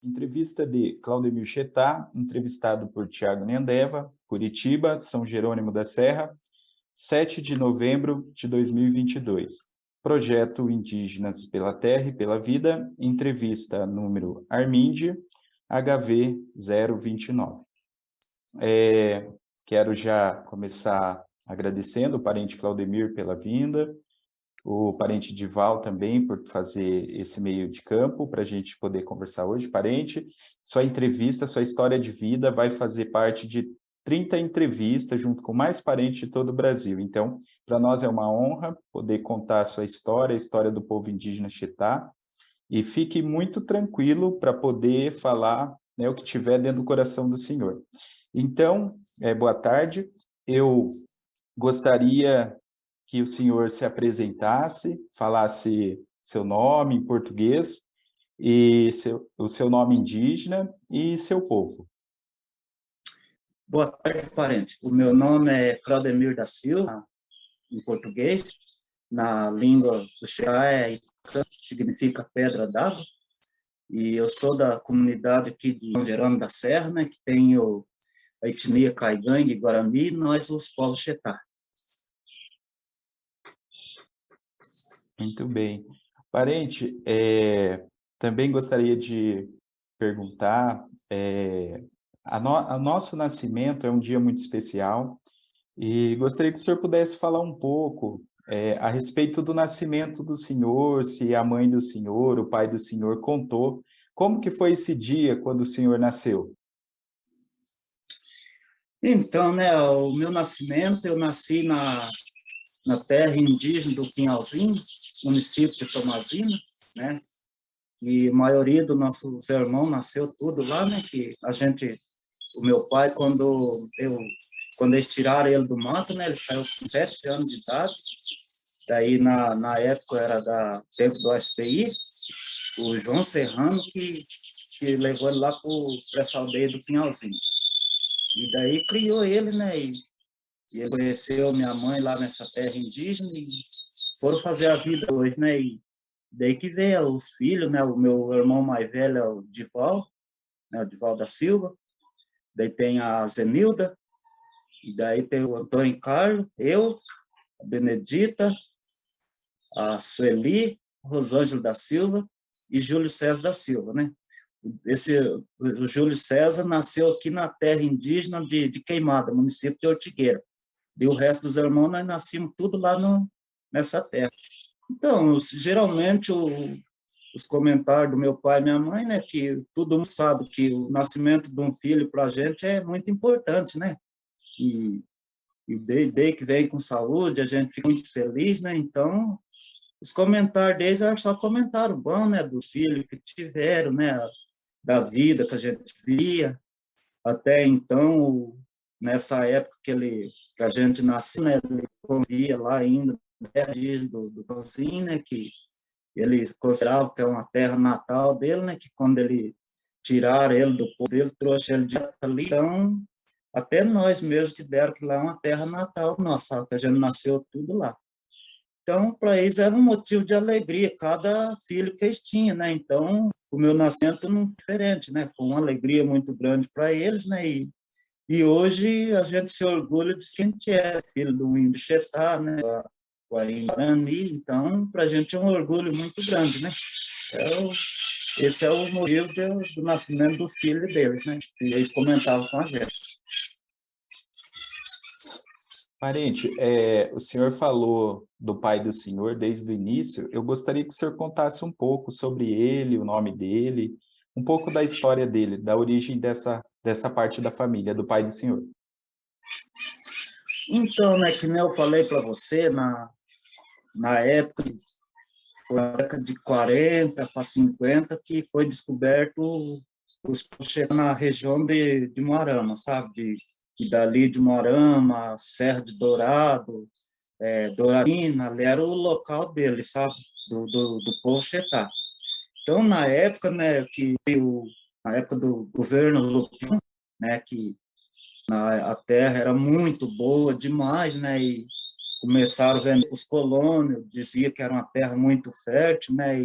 Entrevista de Claudemir Chetá, entrevistado por Tiago Nendeva, Curitiba, São Jerônimo da Serra, 7 de novembro de 2022. Projeto Indígenas pela Terra e pela Vida, entrevista número Arminde, HV 029. Quero já começar agradecendo o parente Claudemir pela vinda, o parente Dival também por fazer esse meio de campo para a gente poder conversar hoje. Parente, sua entrevista, sua história de vida vai fazer parte de 30 entrevistas junto com mais parentes de todo o Brasil. Então, para nós é uma honra poder contar a sua história, a história do povo indígena Xetá, e fique muito tranquilo para poder falar, né, o que tiver dentro do coração do Senhor. Então, boa tarde. Eu gostaria que o senhor se apresentasse, falasse seu nome em português e o seu nome indígena e seu povo. Boa tarde, parente. O meu nome é Claudemir da Silva, em português. Na língua do Xerá é Icã, significa pedra d'água. E eu sou da comunidade aqui de São Jerônimo da Serra, né, que tem a etnia Caigangue, Guarani, nós os povos Xetá. Muito bem. Parente, também gostaria de perguntar, o nosso nascimento é um dia muito especial e gostaria que o senhor pudesse falar um pouco a respeito do nascimento do senhor, se a mãe do senhor, o pai do senhor contou, como que foi esse dia quando o senhor nasceu? Então, né, o meu nascimento, eu nasci na terra indígena do Pinhalzinho, município de Tomazina, né? E a maioria dos nossos irmãos nasceu tudo lá, né? Que o meu pai, quando eles tiraram ele do mato, né? Ele saiu com 7 anos de idade. Daí, na época, era tempo do SPI, o João Serrano que levou ele lá para essa aldeia do Pinhalzinho. E daí criou ele, né? E ele conheceu minha mãe lá nessa terra indígena e foram fazer a vida hoje, né? E daí que veio os filhos, né? O meu irmão mais velho é o Dival, né? O Dival da Silva. Daí tem a Zenilda, e daí tem o Antônio Carlos, eu, a Benedita, a Sueli, Rosângela da Silva e Júlio César da Silva, né? O Júlio César nasceu aqui na terra indígena de Queimada, município de Ortigueira. E o resto dos irmãos, nós nascemos tudo lá nessa terra. Então, geralmente, os comentários do meu pai e minha mãe, né, que todo mundo sabe que o nascimento de um filho para a gente é muito importante, né? E desde que vem com saúde, a gente fica muito feliz, né? Então, os comentários deles eram só comentário bom, né, do filho que tiveram, né, da vida que a gente via. Até então, nessa época que a gente nasceu, né, ele convia lá ainda, 10 dias do Pauzinho, né, que ele considerava que é uma terra natal dele, né, que quando ele tiraram ele do povo dele, trouxe ele de ali, então, até nós mesmos tiveram que lá é uma terra natal nossa, que a gente nasceu tudo lá. Então, para eles era um motivo de alegria, cada filho que eles tinham, né? Então, o meu nascimento não foi diferente, né? Foi uma alegria muito grande para eles, né? E hoje a gente se orgulha de que a gente é filho do índio Xetá, né? O Guarani, então, para a gente é um orgulho muito grande, né? Esse é o motivo do nascimento dos filhos deles, né? E eles comentavam com a gente. Parente, o senhor falou do pai do senhor desde o início. Eu gostaria que o senhor contasse um pouco sobre ele, o nome dele, um pouco da história dele, da origem dessa parte da família, do pai do senhor. Então, né, que nem eu falei para você, na época, foi na década de 40 para 50, que foi descoberto os pochetos na região de Moarama, sabe? Que dali de Moarama, Serra de Dourado, Douradina, ali era o local dele, sabe? Do povo Xetá. Então, na época, né, na época do governo Lupin, né, que a terra era muito boa demais, né, e começaram a vender os colônios, dizia que era uma terra muito fértil, né,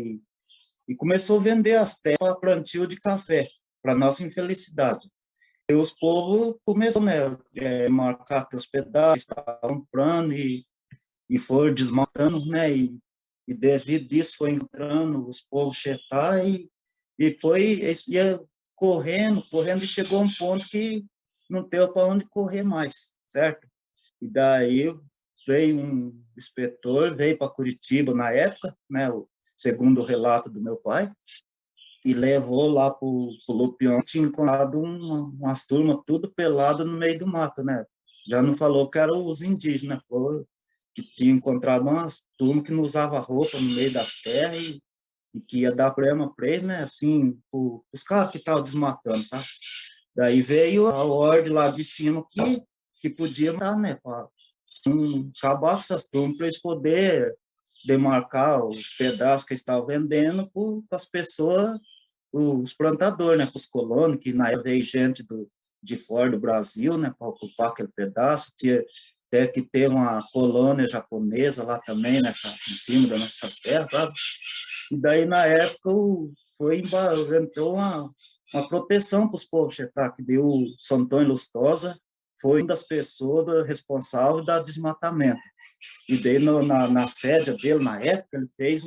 e começou a vender as terras para plantio de café, para nossa infelicidade. E os povos começaram, né, marcar os pedaços, estavam comprando e foram desmatando, né, e devido disso foi entrando os povos chetar e foi, ia correndo, correndo, e chegou a um ponto que não teve para onde correr mais, certo? E daí veio um inspetor, veio para Curitiba na época, né, segundo o relato do meu pai, e levou lá para o Lupião, tinha encontrado umas turmas tudo pelado no meio do mato, né? Já não falou que eram os indígenas, falou que tinha encontrado umas turmas que não usava roupa no meio das terras e que ia dar problema para eles, né? Assim, os caras que estavam desmatando, sabe? Daí veio a ordem lá de cima que podia matar, né? Para acabar essas turmas para eles poderem demarcar os pedaços que estavam vendendo para as pessoas, os plantadores, né? Para os colonos, que na época veio gente de fora do Brasil, né? Para ocupar aquele pedaço. Tinha até que ter uma colônia japonesa lá também, em cima das nossas terras, sabe? E daí, na época, entrou uma proteção para os povos Chetá, que deu o Santônio Lustosa, foi uma das pessoas responsáveis do desmatamento. E daí, na sede dele, na época, ele fez,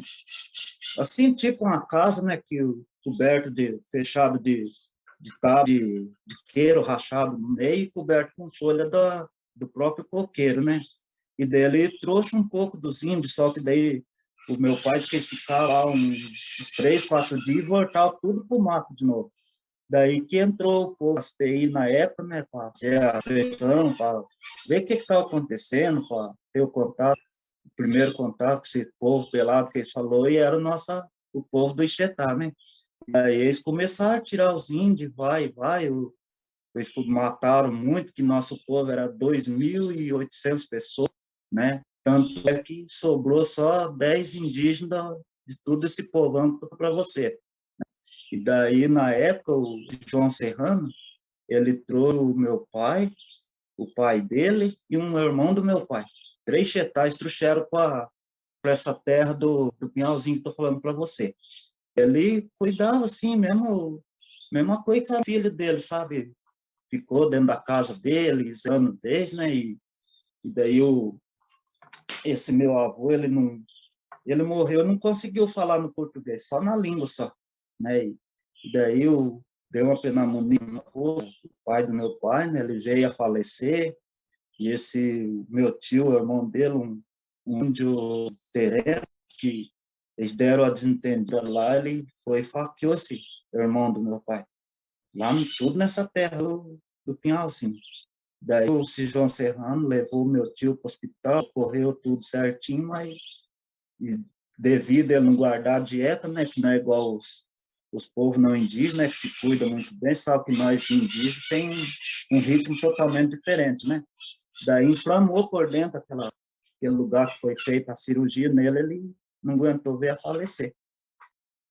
assim, tipo uma casa, né, que coberto fechado de queiro rachado no meio e coberto com folha do próprio coqueiro, né? E daí ele trouxe um pouco dos índios, só que daí o meu pai disse que eles ficaram lá uns 3, 4 dias e voltaram tudo para o mato de novo. Daí que entrou o povo, as PI na época, né, para fazer a pressão, para ver o que estava acontecendo, para ter o contato, o primeiro contato com esse povo pelado que eles falou, e era o povo do Ixetá, né? Daí eles começaram a tirar os índios, vai, eles mataram muito, que nosso povo era 2.800 pessoas, né? Tanto é que sobrou só 10 indígenas de todo esse povão para você. E daí, na época, o João Serrano, ele trouxe o meu pai, o pai dele e um irmão do meu pai. 3 chetais trouxeram para essa terra do Pinhalzinho que estou falando para você. Ele cuidava, assim, mesma coisa que a filha dele, sabe? Ficou dentro da casa dele, anos desde, né? E daí esse meu avô, ele morreu, não conseguiu falar no português, só na língua só, né? E daí deu uma pneumonia no avô, o pai do meu pai, né? Ele veio a falecer, e esse meu tio, o irmão dele, um índio tereno, que eles deram a desentendida lá, ele foi e faqueou esse irmão do meu pai, lá tudo nessa terra do Pinhal, assim. Daí o João Serrano levou meu tio para o hospital, correu tudo certinho, mas devido a ele não guardar a dieta, né, que não é igual os povos não indígenas, né, que se cuidam muito bem, sabe que nós indígenas tem um ritmo totalmente diferente, né? Daí inflamou por dentro aquele lugar que foi feita a cirurgia nele, ele não aguentou ver a falecer.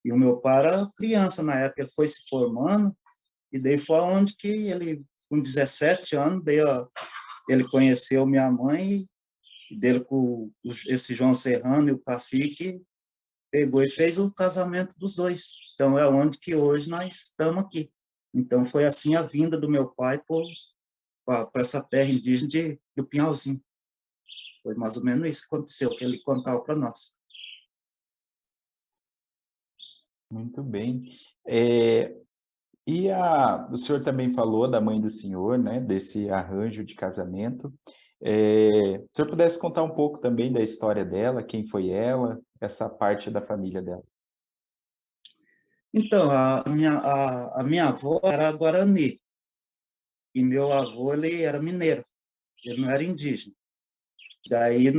E o meu pai era criança na época, ele foi se formando, e daí foi onde que ele, com 17 anos, ele conheceu minha mãe, e dele com esse João Serrano e o cacique, pegou e fez o casamento dos dois. Então, é onde que hoje nós estamos aqui. Então, foi assim a vinda do meu pai para essa terra indígena do Pinhalzinho. Foi mais ou menos isso que aconteceu, que ele contava para nós. Muito bem. O senhor também falou da mãe do senhor, né, desse arranjo de casamento. Se o senhor pudesse contar um pouco também da história dela, quem foi ela, essa parte da família dela. Então, a minha avó era guarani, e meu avô ele era mineiro, ele não era indígena. Daí,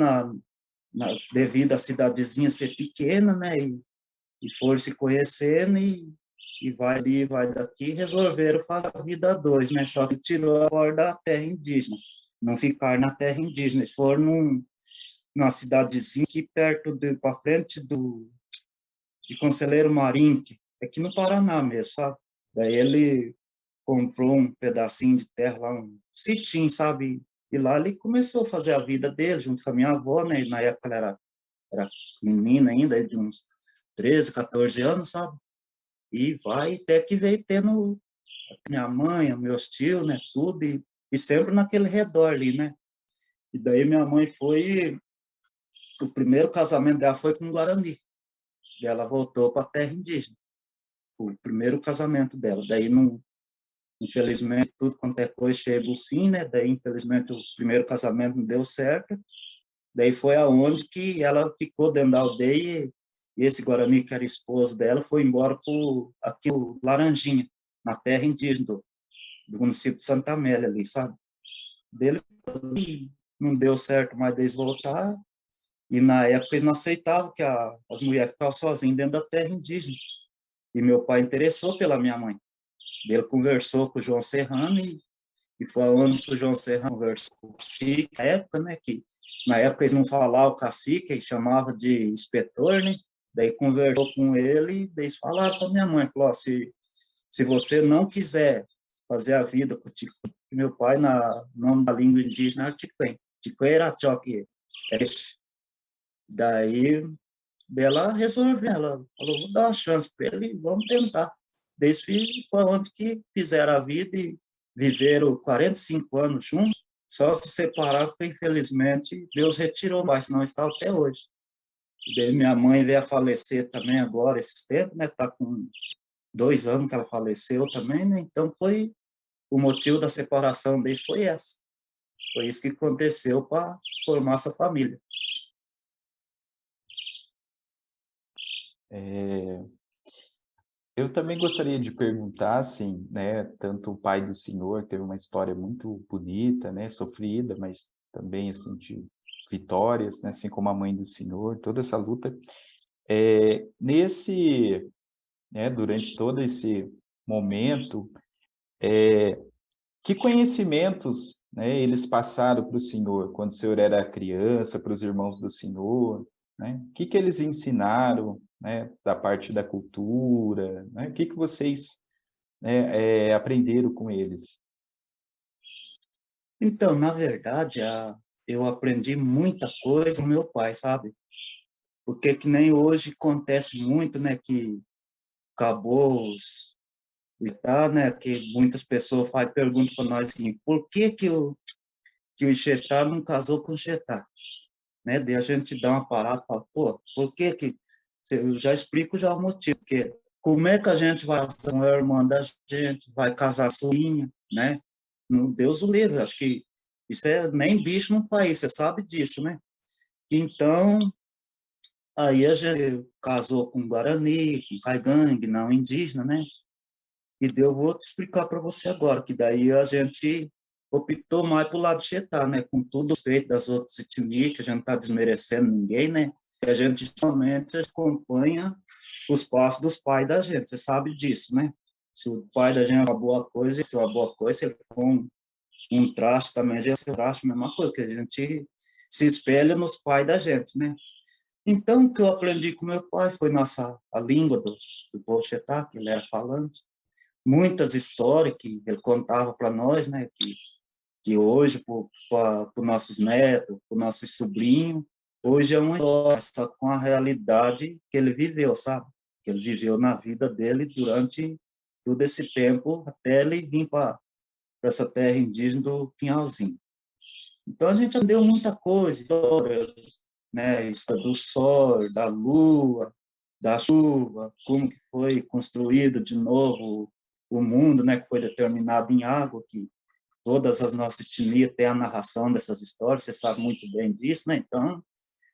devido à cidadezinha ser pequena, né, e foram se conhecendo, e vai ali, vai daqui, resolveram fazer a vida a dois, né, só que tirou a hora da terra indígena, não ficar na terra indígena, eles foram numa cidadezinha aqui perto, para frente de Conselheiro Marinho, aqui no Paraná mesmo, sabe? Daí ele comprou um pedacinho de terra lá, um sitinho, sabe? E lá ele começou a fazer a vida dele junto com a minha avó, né? E na época ela era menina ainda, de uns 13, 14 anos, sabe? E vai até que veio tendo minha mãe, meus tios, né, tudo, e sempre naquele redor ali, né? E daí minha mãe foi, o primeiro casamento dela foi com um Guarani, e ela voltou para a terra indígena, o primeiro casamento dela. Daí, não, infelizmente, tudo quanto é coisa chega ao fim, né? Daí, infelizmente, o primeiro casamento não deu certo. Daí foi aonde que ela ficou dentro da aldeia, e esse Guarani, que era esposo dela, foi embora para aqui, o Laranjinha, na terra indígena do município de Santa Amélia ali, sabe? Dele não deu certo mais deles voltar, e na época eles não aceitavam que as mulheres ficavam sozinhas dentro da terra indígena. E meu pai interessou pela minha mãe. Ele conversou com o João Serrano, e foi onde que o João Serrano conversou com o cacique, na época, né, que na época eles não falavam cacique, eles chamavam de inspetor, né? Daí conversou com ele, e eles falaram para minha mãe, falou, se você não quiser fazer a vida com o Tico, meu pai, na nome da língua indígena, era Tiquém. Tiquém era choque. Daí, ela resolveu, ela falou, vou dar uma chance para ele, vamos tentar. Desde foi onde que fizeram a vida e viveram 45 anos juntos, só se separaram, porque infelizmente Deus retirou, mas não está até hoje. Daí minha mãe veio a falecer também agora, esses tempos, né? Está com 2 anos que ela faleceu também, né? Então foi o motivo da separação deles foi essa. Foi isso que aconteceu para formar essa família. Eu também gostaria de perguntar, assim, né, tanto o pai do senhor teve uma história muito bonita, né, sofrida, mas também, assim, de vitórias, né, assim como a mãe do senhor, toda essa luta. Durante todo esse momento, que conhecimentos, né, eles passaram para o senhor quando o senhor era criança, para os irmãos do senhor, né? O que que eles ensinaram, né, da parte da cultura, né? O que que vocês, né, aprenderam com eles? Então, na verdade, eu aprendi muita coisa com meu pai, sabe? Porque que nem hoje acontece muito, né, que acabou e tá, né, que muitas pessoas fazem pergunta para nós assim, por que o Ixetá não casou com o Xetá, né? Daí a gente dá uma parada e fala, pô, por que que... Eu já explico já o motivo, porque como é que a gente vai casar com a irmã da gente, vai casar sozinha, né? No Deus o livre, acho que isso nem bicho não faz isso, você sabe disso, né? Então, aí a gente casou com Guarani, com Caigangue, não indígena, né? E eu vou te explicar para você agora, que daí a gente optou mais para o lado de Xetá, né? Com tudo feito das outras etnias, que a gente não está desmerecendo ninguém, né? E a gente realmente acompanha os passos dos pais da gente, você sabe disso, né? Se o pai da gente é uma boa coisa, se é uma boa coisa, se ele for um traste também, a gente traste a mesma coisa, que a gente se espelha nos pais da gente, né? Então, o que eu aprendi com meu pai foi a língua do povo Xetá, que ele era falante, muitas histórias que ele contava para nós, né, que hoje, para os nossos netos, para os nossos sobrinhos, hoje é uma história, só com a realidade que ele viveu, sabe? Que ele viveu na vida dele durante todo esse tempo, até ele vir para essa terra indígena do Pinhalzinho. Então, a gente aprendeu muita coisa, história, né, história do sol, da lua, da chuva, como que foi construído de novo o mundo, né, que foi determinado em água, que todas as nossas etnias têm a narração dessas histórias, você sabe muito bem disso, né? Então,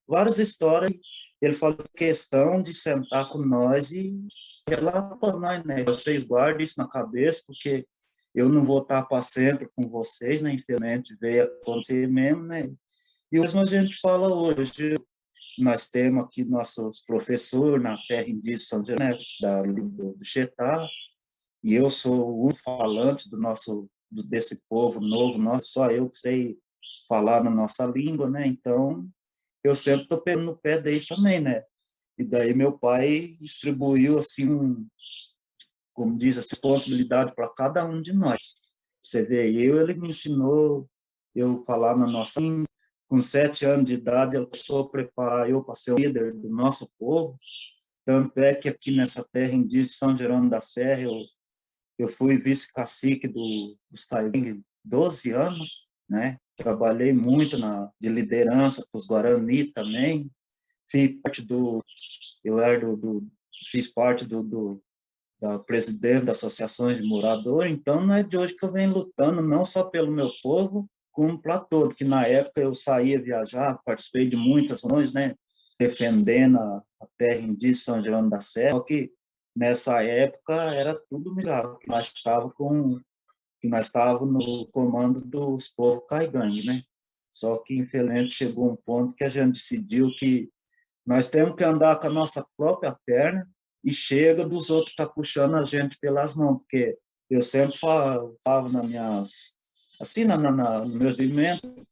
várias histórias, ele faz questão de sentar com nós e relatar para nós, né? Vocês guardem isso na cabeça, porque eu não vou estar para sempre com vocês, né? Infelizmente, veio acontecer mesmo, né? E hoje a gente fala hoje, nós temos aqui nossos professores na terra indígena São José, da língua do Xetá, e eu sou o falante desse povo novo, só eu que sei falar na nossa língua, né? Então, eu sempre estou pegando no pé deles também, né? E daí meu pai distribuiu, assim, como diz, essa responsabilidade para cada um de nós. Você vê, ele me ensinou eu falar na nossa língua. Com 7 anos de idade, ele começou a preparar eu para ser o líder do nosso povo. Tanto é que aqui nessa terra indígena de São Jerônimo da Serra, eu fui vice-cacique dos Taingues 12 anos, né? Trabalhei muito de liderança para os Guarani também. Fiz parte eu era fiz parte da presidente da associações de moradores, então não é de hoje que eu venho lutando, não só pelo meu povo, como para todo, que na época eu saía viajar, participei de muitas reuniões, né, defendendo a terra indígena São João da Serra, só que nessa época era tudo melhor, que nós estávamos no comando dos povos caigangue, né? Só que, infelizmente, chegou um ponto que a gente decidiu que nós temos que andar com a nossa própria perna e chega dos outros estar puxando a gente pelas mãos, porque eu sempre falava nas minhas, assim, no meu vivimento,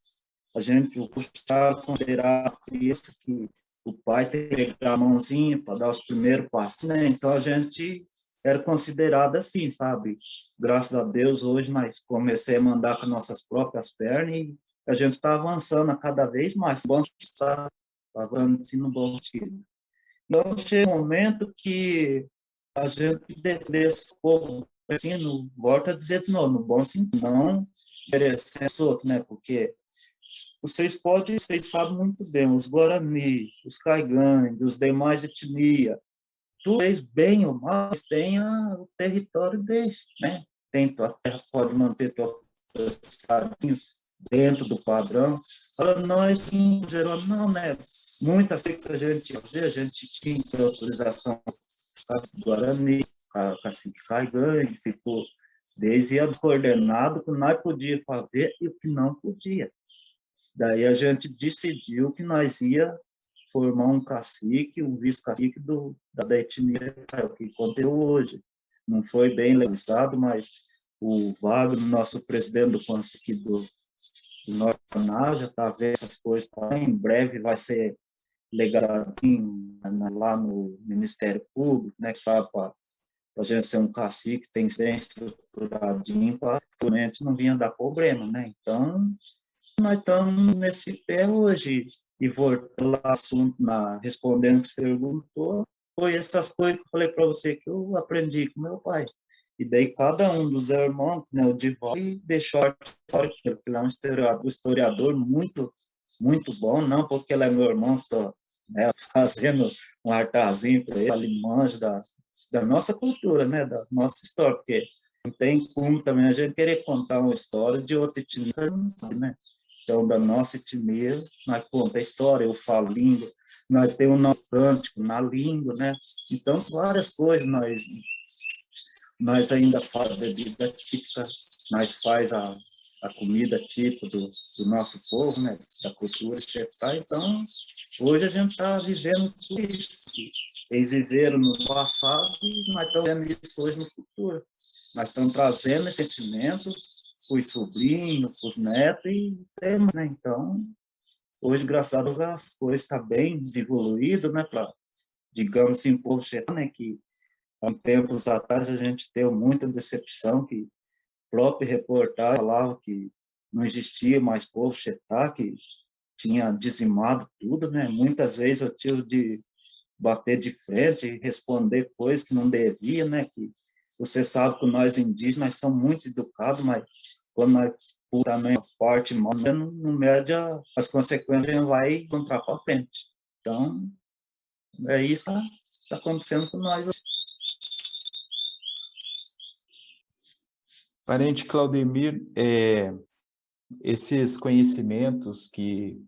a gente puxava, considerar a criança que o pai tem que pegar a mãozinha para dar os primeiros passos, né? Então a gente era considerado assim, sabe? Graças a Deus, hoje nós comecemos a andar com nossas próprias pernas e a gente está avançando a cada vez mais, bom, sabe? Avançando assim no bom sentido. Então chega um momento que a gente desse povo, assim, não volta a dizer de novo, no bom sentido, não merecer os outros, né? Porque vocês sabem muito bem, os Guarani, os Caigangues, os demais etnias, tu fez bem ou mal, tem o território deles, né? Tem tua terra, pode manter teus estadinhos dentro do padrão. Agora, nós, em geral, não, né? Muitas coisas que a gente fazia, a gente tinha que ter autorização do Guarani, cacique Caigangue, ficou desde ia coordenado o que nós podíamos fazer e o que não podia. Daí a gente decidiu que nós ia formar um cacique, um vice-cacique da etnia que aconteceu hoje. Não foi bem legalizado, mas o Wagner, nosso presidente do cacique do nosso canal, já está vendo essas coisas. Em breve vai ser legalizado lá no Ministério Público, né, sabe, para a gente ser um cacique, tem que ser estruturadinho para realmente não vinha dar problema, né? Então, nós estamos nesse pé hoje. E voltando ao assunto, respondendo o que você perguntou, foi essas coisas que eu falei para você que eu aprendi com meu pai. E daí cada um dos irmãos, né, o Divaldo, deixou a história, porque ele é um historiador muito, muito bom, não porque ele é meu irmão, estou, né, fazendo um altarzinho para ele manja da nossa cultura, né, da nossa história, porque não tem como também a gente querer contar uma história de outra etnia, né? Então, da nossa etnia, nós contamos a história, eu falo língua, nós temos o nosso cântico na língua, né? Então, várias coisas nós ainda fazemos bebida típica, nós faz a comida típica do nosso povo, né? Da cultura chefe. Então, hoje a gente está vivendo tudo isso que eles viveram no passado e nós estamos vivendo isso hoje no futuro. Nós estamos trazendo esse sentimento para os sobrinhos, para os netos e temos, né? Então, hoje, graças a Deus, as coisas estão bem evoluídas, né? Para, digamos assim, povo chefe, né? Que há tempos atrás a gente teve muita decepção, que própria reportagem falava que não existia mais povo chetá, que tinha dizimado tudo, né? Muitas vezes eu tive de bater de frente e responder coisas que não devia, né? Que você sabe que nós indígenas nós somos muito educados, mas quando nós também parte mal, no média as consequências vai encontrar para frente. Então, é isso que está acontecendo com nós. Parente Claudemir, esses conhecimentos que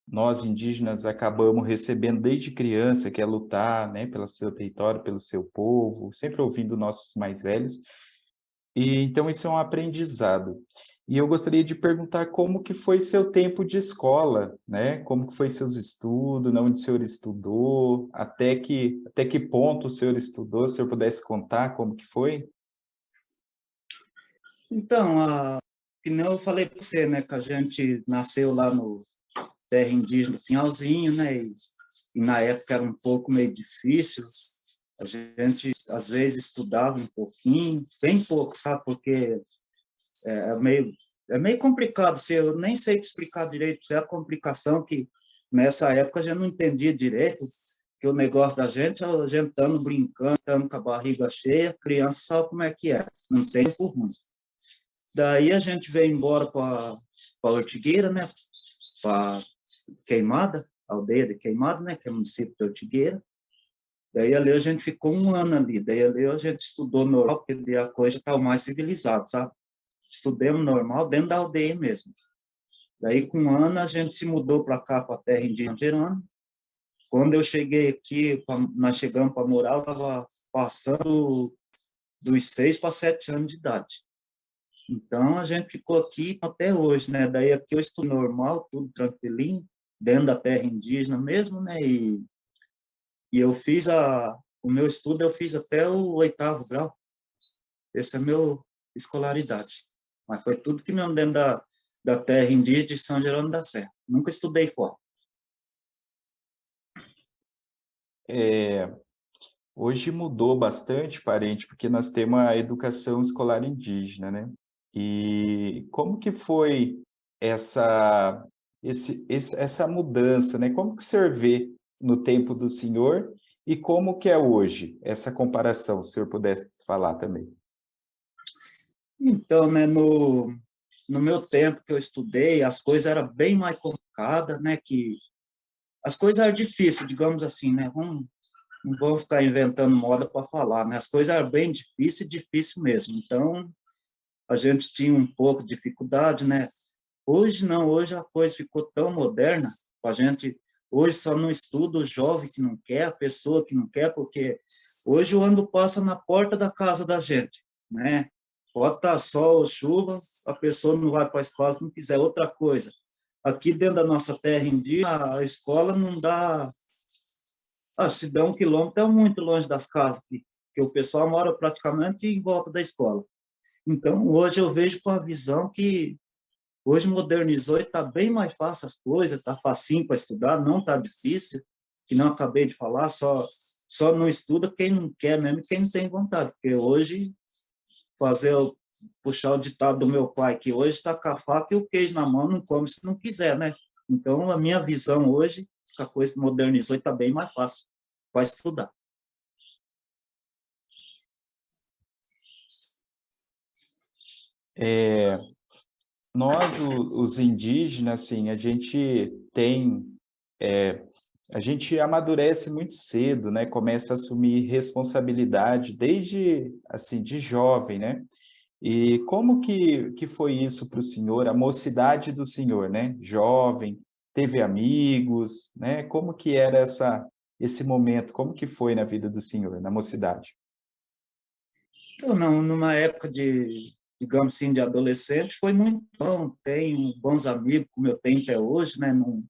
nós indígenas acabamos recebendo desde criança, que é lutar, né, pelo seu território, pelo seu povo, sempre ouvindo nossos mais velhos, e então isso é um aprendizado. E eu gostaria de perguntar como que foi seu tempo de escola, né? Como que foi seus estudos, onde o senhor estudou, até que ponto o senhor estudou, se o senhor pudesse contar como que foi? Então, que nem eu falei para você, né, que a gente nasceu lá no terra indígena do Pinhalzinho, né, e na época era um pouco meio difícil, a gente às vezes estudava um pouquinho, bem pouco, sabe, porque é meio complicado, eu nem sei te explicar direito, é a complicação que nessa época a gente não entendia direito, que o negócio da gente é a gente estando brincando, estando com a barriga cheia, criança sabe como é que é, não tem tempo ruim. Daí a gente veio embora para Ortigueira, né? Para Queimada, aldeia de Queimada, né? Que é o município de Ortigueira. Daí ali a gente ficou um ano ali. Daí ali a gente estudou normal, porque a coisa estava mais civilizada, sabe? Estudamos normal dentro da aldeia mesmo. Daí com um ano a gente se mudou para cá, para a terra indígena Gerando. Quando eu cheguei aqui, nós chegamos para morar, eu estava passando dos 6 para 7 anos de idade. Então, a gente ficou aqui até hoje, né? Daí aqui eu estudo normal, tudo tranquilinho, dentro da terra indígena mesmo, né? E eu fiz o meu estudo, eu fiz até o 8º grau. Esse é a minha escolaridade. Mas foi tudo que mesmo dentro da terra indígena de São Jerônimo da Serra. Nunca estudei fora. Hoje mudou bastante, parente, porque nós temos a educação escolar indígena, né? E como que foi essa, essa mudança, né? Como que o senhor vê no tempo do senhor e como que é hoje essa comparação, se o senhor pudesse falar também? Então, né, no meu tempo que eu estudei, as coisas eram bem mais complicadas, né? Que as coisas eram difíceis, digamos assim, né? Não vou ficar inventando moda para falar, né? As coisas eram bem difíceis, difícil mesmo. Então, a gente tinha um pouco de dificuldade, né? Hoje não, hoje a coisa ficou tão moderna, a gente hoje só não estuda o jovem que não quer, a pessoa que não quer, porque hoje o ano passa na porta da casa da gente, né? Pode estar sol, chuva, a pessoa não vai para a escola se não quiser outra coisa. Aqui dentro da nossa terra indígena, a escola não dá. Se der 1 quilômetro, é muito longe das casas, porque o pessoal mora praticamente em volta da escola. Então, hoje eu vejo com a visão que hoje modernizou e está bem mais fácil as coisas, está facinho para estudar, não está difícil, que não acabei de falar, só não estuda quem não quer mesmo e quem não tem vontade, porque hoje, puxar o ditado do meu pai, que hoje está com a faca e o queijo na mão, não come se não quiser, né? Então, a minha visão hoje, que a coisa modernizou e está bem mais fácil para estudar. Nós, os indígenas, assim, a gente tem, a gente amadurece muito cedo, né? Começa a assumir responsabilidade desde, assim, de jovem, né? E como que foi isso para o senhor, a mocidade do senhor, né? Jovem, teve amigos, né? Como que era esse momento? Como que foi na vida do senhor, na mocidade? Então, não, numa época digamos assim, de adolescente, foi muito bom. Tenho bons amigos, como eu tenho até hoje, né? Não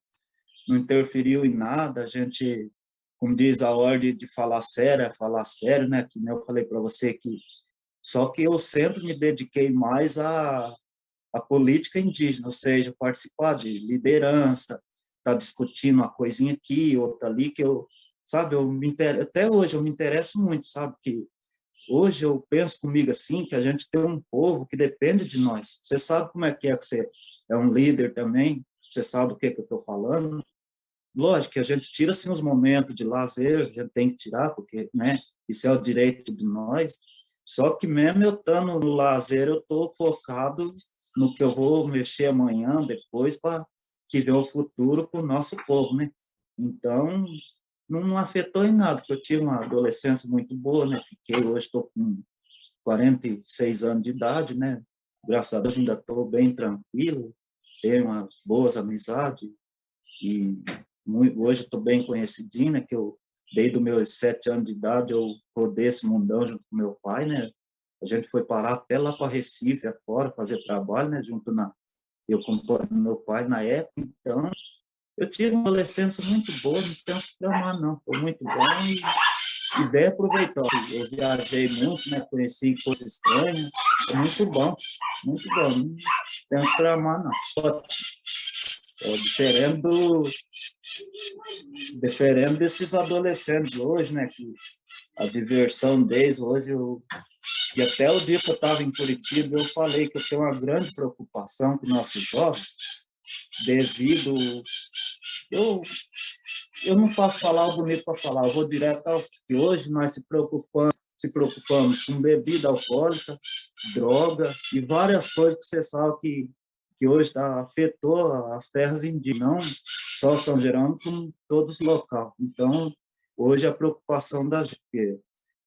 interferiu em nada. A gente, como diz a ordem de falar sério, é falar sério, né? Que nem eu falei para você que só que eu sempre me dediquei mais à política indígena, ou seja, participar de liderança, estar discutindo uma coisinha aqui, outra ali, que eu, sabe, até hoje eu me interesso muito, sabe, que hoje eu penso comigo assim, que a gente tem um povo que depende de nós. Você sabe como é que você é um líder também, você sabe o que eu estou falando. Lógico que a gente tira assim, os momentos de lazer, a gente tem que tirar, porque né, isso é o direito de nós. Só que mesmo eu estando no lazer, eu estou focado no que eu vou mexer amanhã, depois, para que ver o futuro para o nosso povo, né? Então, não afetou em nada, porque eu tive uma adolescência muito boa, né? Fiquei, hoje estou com 46 anos de idade, né? Graças a Deus ainda estou bem tranquilo, tenho umas boas amizades e hoje estou bem conhecidinho, né? Que eu, desde os meus 7 anos de idade, eu rodei esse mundão junto com meu pai, né? A gente foi parar até lá para Recife, afora, fazer trabalho, né? Eu com meu pai na época, então eu tive uma adolescência muito boa, não tenho que reclamar, não. Foi muito bom e bem aproveitado. Eu viajei muito, né? Conheci coisas estranhas. Foi muito bom, muito bom. Não tenho que reclamar, não. Diferente desses adolescentes hoje, né? Que a diversão deles hoje, e até o dia que eu estava em Curitiba, eu falei que eu tenho uma grande preocupação com nossos jovens, devido... Eu não faço falar o bonito para falar, eu vou direto ao que hoje nós se preocupamos com bebida alcoólica, droga e várias coisas que você sabe que hoje afetou as terras indígenas, não só São Geraldo, como todos os locais. Então, hoje a preocupação da gente,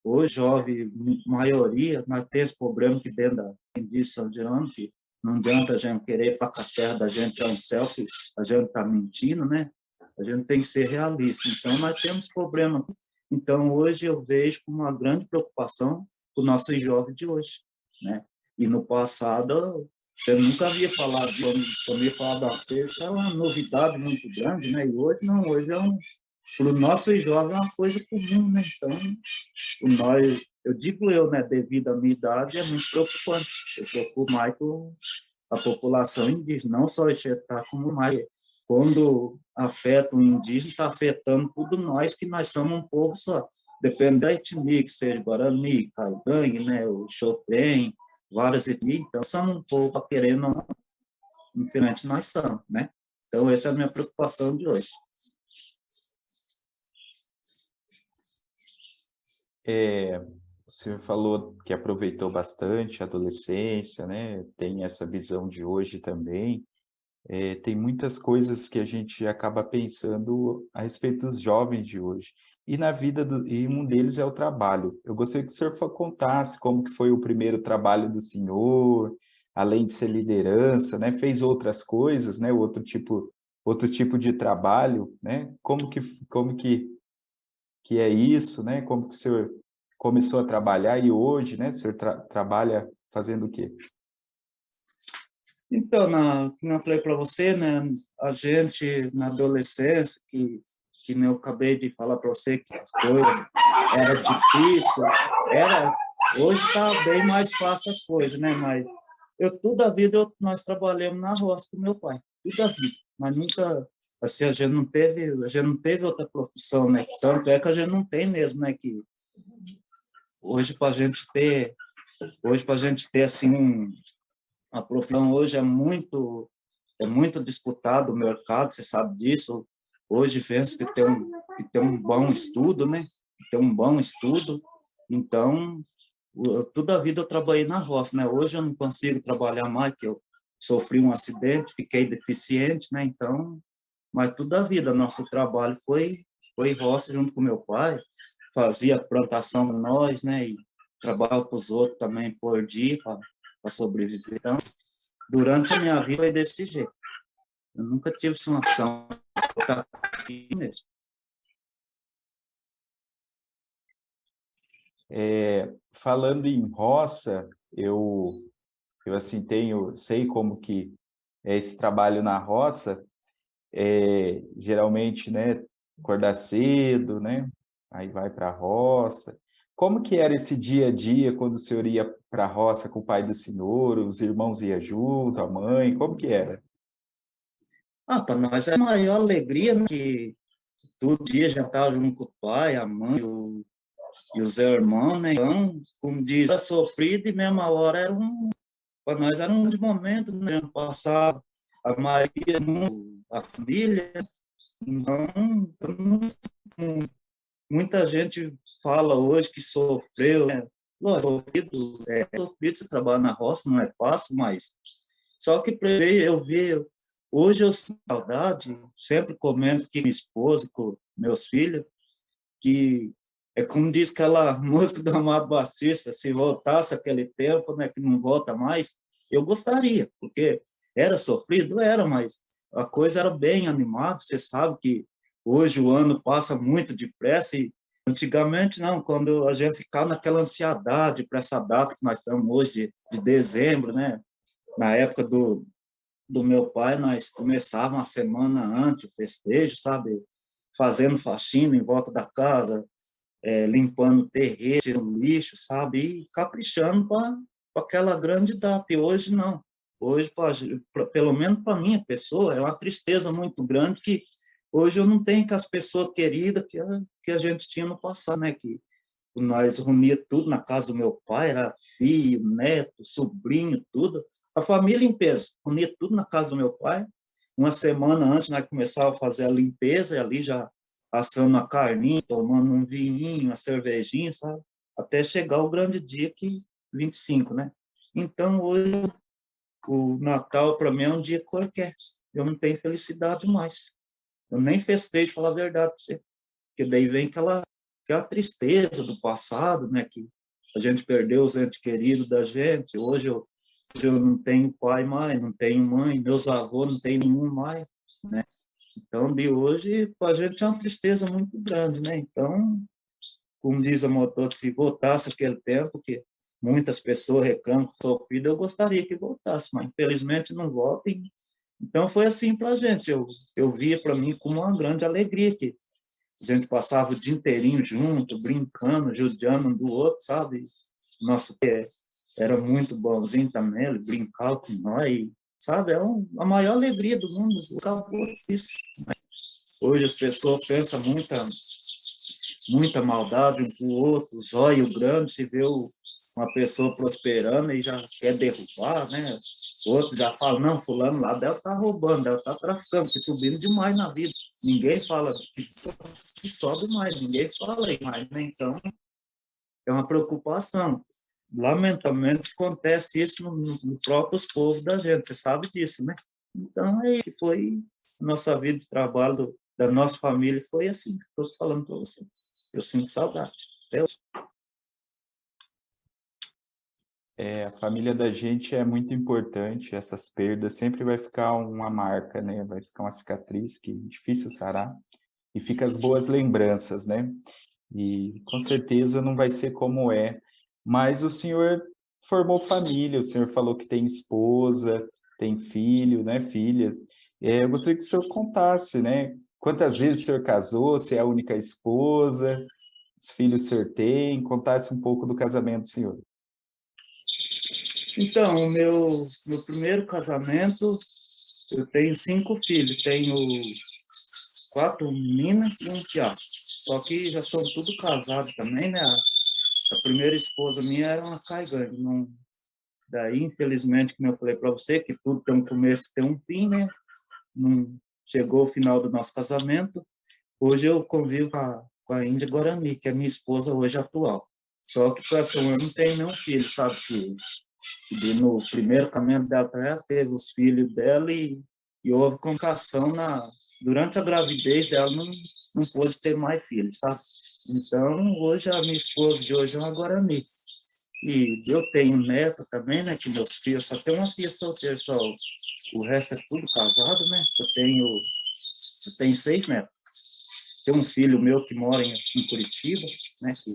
hoje, jovem, maioria, nós temos esse problema que dentro da indígena São Geraldo, que não adianta a gente querer para a terra da gente é um céu, que a gente está mentindo, né? A gente tem que ser realista. Então, nós temos problema. Então, hoje eu vejo como uma grande preocupação o nosso jovem de hoje, né? E no passado, eu nunca havia falado, quando eu ia falar da peixe, era uma novidade muito grande, né? E hoje não, hoje para o nosso jovem é uma coisa comum, né? Então, eu digo né, devido à minha idade, é muito preocupante. Eu preocupo mais com a população indígena, não só Ixetá, como mais. Quando afeta o indígena, está afetando tudo nós, que nós somos um povo só. Depende da etnia, que seja Guarani, Caigangue, né, o Xotrem, várias etnias, então somos um povo querendo, infelizmente nós somos, né? Então essa é a minha preocupação de hoje. O senhor falou que aproveitou bastante a adolescência, né? Tem essa visão de hoje também. Tem muitas coisas que a gente acaba pensando a respeito dos jovens de hoje. E na vida e um deles é o trabalho. Eu gostaria que o senhor contasse como que foi o primeiro trabalho do senhor, além de ser liderança, né? Fez outras coisas, né? Outro tipo de trabalho, né? Que é isso, né? Como que o senhor começou a trabalhar e hoje, né? O senhor trabalha fazendo o quê? Então, como eu falei para você, né, a gente na adolescência, que eu acabei de falar para você que as coisas era difícil, hoje está bem mais fácil as coisas, né? Mas toda a vida nós trabalhamos na roça com meu pai, toda a vida, mas nunca assim a gente não teve outra profissão, né? Tanto é que a gente não tem mesmo, né? Que hoje para a gente ter assim a profissão hoje é muito disputado o mercado, você sabe disso. Hoje penso que tem um bom estudo, né? Tem um bom estudo. Então, toda a vida eu trabalhei na roça, né? Hoje eu não consigo trabalhar mais, que eu sofri um acidente, fiquei deficiente, né? Então, mas toda a vida nosso trabalho foi roça junto com meu pai, fazia plantação nós, né? E trabalhava para os outros também por dia para sobreviver. Então, durante a minha vida foi desse jeito. Eu nunca tive uma opção aqui mesmo. Falando em roça, eu assim sei como que é esse trabalho na roça, geralmente, né, acordar cedo, né, aí vai para a roça. Como que era esse dia a dia quando o senhor ia para a roça com o pai do senhor, os irmãos iam junto, a mãe, como que era? Para nós é a maior alegria, né, que todo dia já estava junto com o pai, a mãe e os irmãos, né? Então, como diz, era sofrido e mesma hora para nós era um de momento, né? Passar a maioria, a família. Então, muita gente fala hoje que sofreu, né? Lógico, sofrido se trabalhar na roça, não é fácil, mas só que eu ver, hoje eu sinto saudade, sempre comento que minha esposa, com meus filhos, que é como diz aquela música do Amado Batista, se voltasse aquele tempo, né, que não volta mais, eu gostaria, porque era sofrido, era, mas a coisa era bem animada, você sabe que hoje o ano passa muito depressa e antigamente não, quando a gente ficava naquela ansiedade para essa data que nós estamos hoje, de dezembro, né, na época do meu pai, nós começávamos uma semana antes o festejo, sabe, fazendo faxina em volta da casa, limpando terreiro, tirando lixo, sabe? E caprichando para aquela grande data. E hoje não. Hoje, pelo menos para minha pessoa, é uma tristeza muito grande que hoje eu não tenho que as pessoas queridas que a gente tinha no passado, né? Que nós reunia tudo na casa do meu pai, era filho, neto, sobrinho, tudo. A família em peso, reunia tudo na casa do meu pai. uma semana antes, nós começávamos a fazer a limpeza, e ali já assando a carninha, tomando um vinhinho, uma cervejinha, sabe? Até chegar o grande dia, que 25, né? Então, hoje, o Natal, para mim, é um dia qualquer. Eu não tenho felicidade mais. Eu nem festejo, falar a verdade para você. Porque daí vem aquela tristeza do passado, né? Que a gente perdeu os entes queridos da gente. Hoje eu não tenho pai mais, não tenho mãe, meus avós não tem nenhum mais, né? Então, de hoje, para a gente é uma tristeza muito grande, né? Então, como diz a motor, se voltasse aquele tempo, que muitas pessoas reclamam que sofrido, eu gostaria que voltasse, mas infelizmente não volta. Então, foi assim para a gente. Eu via para mim como uma grande alegria que a gente passava o dia inteirinho junto, brincando, judiando um do outro, sabe? Nosso pé era muito bonzinho também, ele brincava com nós, sabe? A maior alegria do mundo, acabou isso. Hoje as pessoas pensam muita maldade um com o outro, zóio grande, se vê uma pessoa prosperando e já quer derrubar, né? O outro já fala, não, fulano lá deve estar roubando, deve estar traficando, se subindo demais na vida. Ninguém fala que sobe mais, ninguém fala mais, né? Então, é uma preocupação. Lamentavelmente, acontece isso no próprio povo da gente, você sabe disso, né? Então, aí foi nossa vida de trabalho da nossa família, foi assim que estou falando para você. Eu sinto saudade. Até hoje. A família da gente é muito importante, essas perdas sempre vai ficar uma marca, né? Vai ficar uma cicatriz que é difícil sarar, e fica as boas lembranças, né? E com certeza não vai ser como é. Mas o senhor formou família, o senhor falou que tem esposa, tem filho, né? Filhas. Eu gostaria que o senhor contasse, né? Quantas vezes o senhor casou, se é a única esposa, os filhos o senhor tem, contasse um pouco do casamento do senhor. Então, o meu primeiro casamento, eu tenho 5 filhos. Tenho 4 meninas e um piá. Só que já são tudo casados também, né? A primeira esposa minha era uma caigante. Não, daí, infelizmente, como eu falei para você, que tudo tem um começo e tem um fim, né? Não chegou o final do nosso casamento. Hoje eu convivo com a Índia Guarani, que é minha esposa hoje atual. Só que com essa eu não tenho nenhum filho, sabe? Que no primeiro casamento dela, ela teve os filhos dela e houve complicação durante a gravidez dela, não pôde ter mais filhos, sabe? Então, hoje a minha esposa de hoje é uma Guarani. E eu tenho neto também, né? Que meus filhos, só tem uma filha solteira, só o resto é tudo casado, né? Eu tenho 6 netos. Tem um filho meu que mora em Curitiba, né? Que,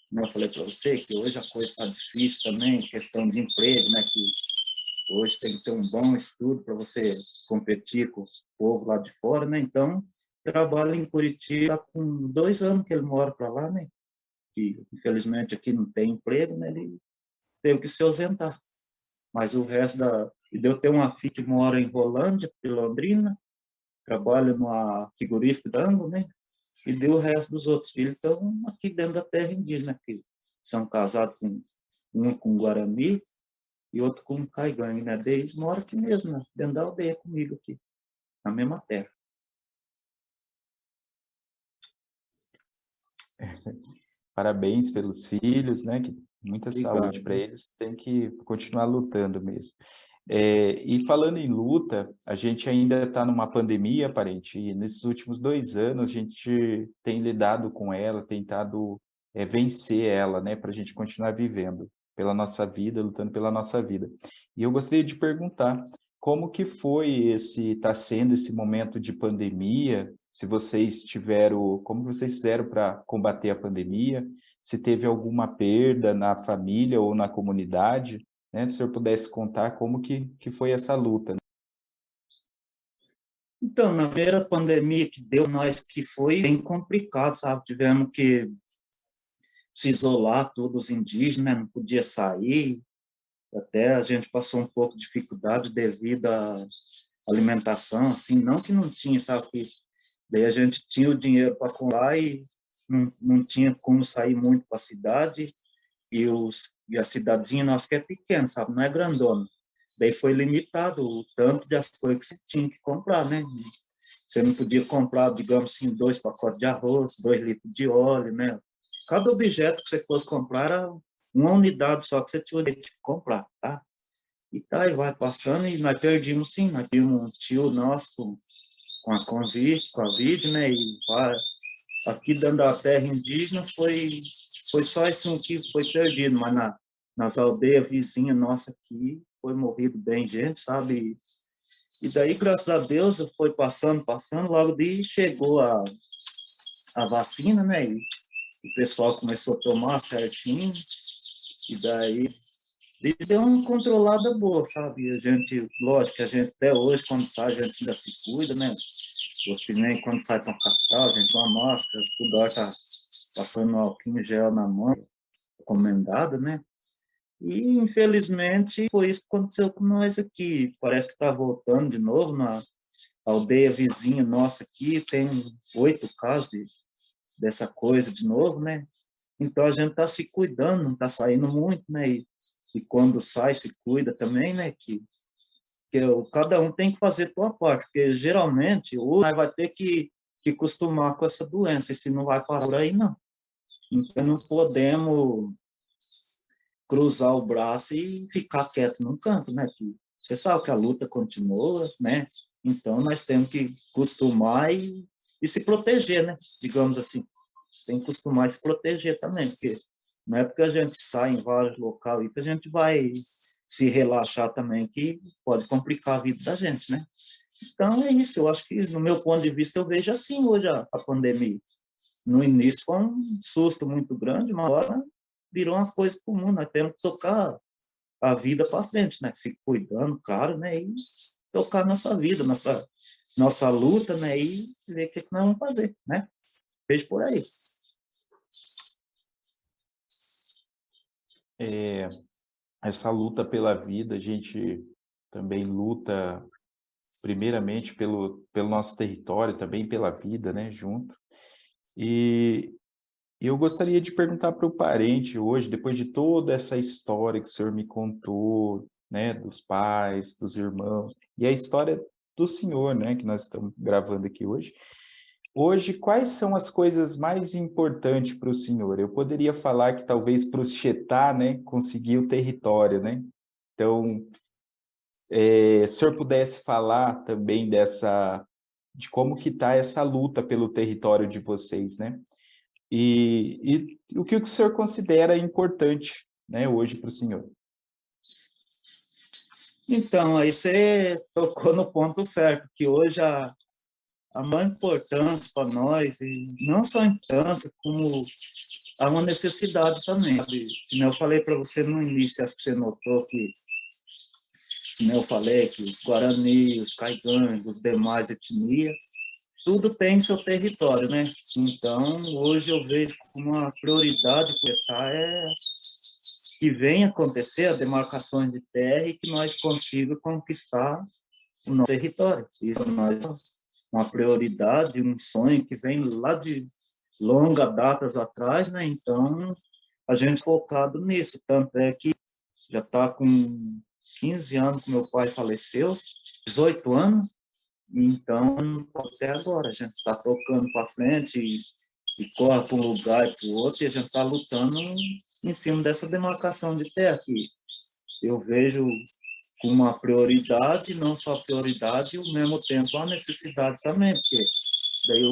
como eu falei para você, que hoje a coisa está difícil também, questão de emprego, né? Que hoje tem que ter um bom estudo para você competir com os povos lá de fora, né? Então, trabalho em Curitiba com 2 anos que ele mora para lá, né? Que infelizmente aqui não tem emprego, né? Ele teve que se ausentar. Mas o resto da... Eu tenho uma filha que mora em Rolândia, em Londrina, trabalha numa frigorífica de Ango, né? E deu o resto dos outros filhos estão aqui dentro da terra indígena, que são casados com um com Guarani e outro com Caigangue, né? Eles moram aqui mesmo, né? Dentro da aldeia comigo aqui, na mesma terra. Parabéns pelos filhos, né? Que muita saúde Obrigado. para eles, tem que continuar lutando mesmo. E falando em luta, a gente ainda está numa pandemia, parente, e nesses últimos 2 anos a gente tem lidado com ela, tentado vencer ela, né? Para a gente continuar vivendo pela nossa vida, lutando pela nossa vida. E eu gostaria de perguntar como que foi está sendo esse momento de pandemia, se vocês tiveram, como vocês fizeram para combater a pandemia, se teve alguma perda na família ou na comunidade, né? Se o senhor pudesse contar como que foi essa luta, né? Então, na primeira pandemia que deu nós, que foi bem complicado, sabe? Tivemos que se isolar, todos os indígenas, né? Não podia sair, até a gente passou um pouco de dificuldade devido à alimentação, assim, não que não tinha, sabe? Que daí a gente tinha o dinheiro para comprar e não tinha como sair muito para a cidade, e a cidadezinha nossa que é pequena, sabe? Não é grandona. daí foi limitado o tanto de as coisas que você tinha que comprar, né? Você não podia comprar, digamos assim, 2 pacotes de arroz, 2 litros de óleo, né? Cada objeto que você fosse comprar era uma unidade só que você tinha que comprar, tá? E tá, e vai passando, e nós perdimos sim, nós tínhamos um tio nosso com a Covid, né? E vai, aqui dentro da terra indígena foi só isso que foi perdido, mas nas aldeias vizinhas nossa aqui foi morrido bem gente, sabe? E daí, graças a Deus, foi passando, logo daí chegou a vacina, né? E o pessoal começou a tomar certinho, e daí deu uma controlada boa, sabe? A gente, lógico que a gente até hoje, quando sai, a gente ainda se cuida, né? Porque nem quando sai para a capital, a gente usa máscara, toda hora tá passando álcool em gel na mão, recomendado, né? E, infelizmente, foi isso que aconteceu com nós aqui. Parece que está voltando de novo na aldeia vizinha nossa aqui, tem 8 casos dessa coisa de novo, né? Então, a gente está se cuidando, não está saindo muito, né? E quando sai, se cuida também, né? Cada um tem que fazer a sua parte, porque geralmente o vai ter que acostumar com essa doença, e se não vai parar por aí, não. Então, não podemos cruzar o braço e ficar quieto num canto, né? Que você sabe que a luta continua, né? Então, nós temos que acostumar e se proteger, né? Digamos assim, tem que acostumar e se proteger também, porque não é porque a gente sai em vários locais que a gente vai se relaxar também, que pode complicar a vida da gente, né? Então, é isso. Eu acho que, no meu ponto de vista, eu vejo assim hoje a pandemia. No início foi um susto muito grande, mas agora virou uma coisa comum. Nós temos que tocar a vida para frente, né? Se cuidando, claro, né? E tocar nossa vida, nossa luta, né? E ver o que nós vamos fazer, né? Vejo por aí. Essa luta pela vida, a gente também luta primeiramente pelo nosso território, também pela vida, né, junto. E eu gostaria de perguntar para o parente hoje, depois de toda essa história que o senhor me contou, né, dos pais, dos irmãos, e a história do senhor, né, que nós estamos gravando aqui hoje. Hoje, quais são as coisas mais importantes para o senhor? Eu poderia falar que talvez para o Chetá, né, conseguir o território, né? Então, se o senhor pudesse falar também de como que está essa luta pelo território de vocês, né? E o que o senhor considera importante, né, hoje para o senhor? Então, aí você tocou no ponto certo, que hoje a maior importância para nós, e não só a importância, como há uma necessidade também, sabe? Como eu falei para você no início, acho que você notou que, como eu falei, que os Guarani, os Caigães, os demais etnias, tudo tem seu território, né? Então, hoje eu vejo como uma prioridade para que venha acontecer a demarcação de terra e que nós consigamos conquistar o nosso território. Isso é uma prioridade, um sonho que vem lá de longas datas atrás, né? Então, a gente focado nisso. Tanto é que já está com 15 anos que meu pai faleceu, 18 anos, então, até agora, a gente está tocando para frente e corre para um lugar e para o outro, e a gente está lutando em cima dessa demarcação de terra, que eu vejo com uma prioridade, não só prioridade, e ao mesmo tempo a necessidade também, porque daí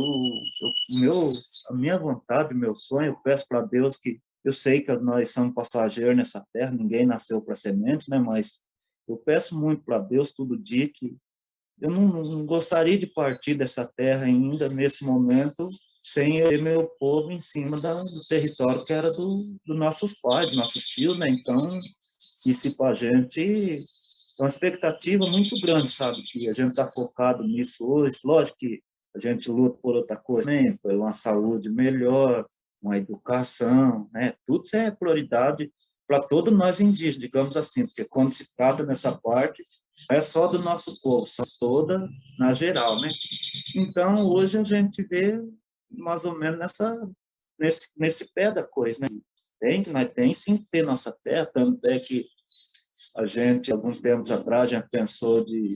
a minha vontade, meu sonho, eu peço para Deus que, eu sei que nós somos passageiros nessa terra, ninguém nasceu para semente, né, mas eu peço muito para Deus todo dia que eu não gostaria de partir dessa terra ainda, nesse momento, sem ter meu povo em cima do território que era dos nossos pais, dos nossos tios, né? Então, isso para a gente é uma expectativa muito grande, sabe? Que a gente está focado nisso hoje. Lógico que a gente luta por outra coisa também, por uma saúde melhor, uma educação, né? Tudo isso é prioridade para todos nós indígenas, digamos assim, porque quando se trata nessa parte, não é só do nosso povo, são toda na geral, né? Então, hoje a gente vê mais ou menos nesse pé da coisa, né? Nós tem sim que ter nossa terra, tanto é que A gente, alguns tempos atrás, já pensou de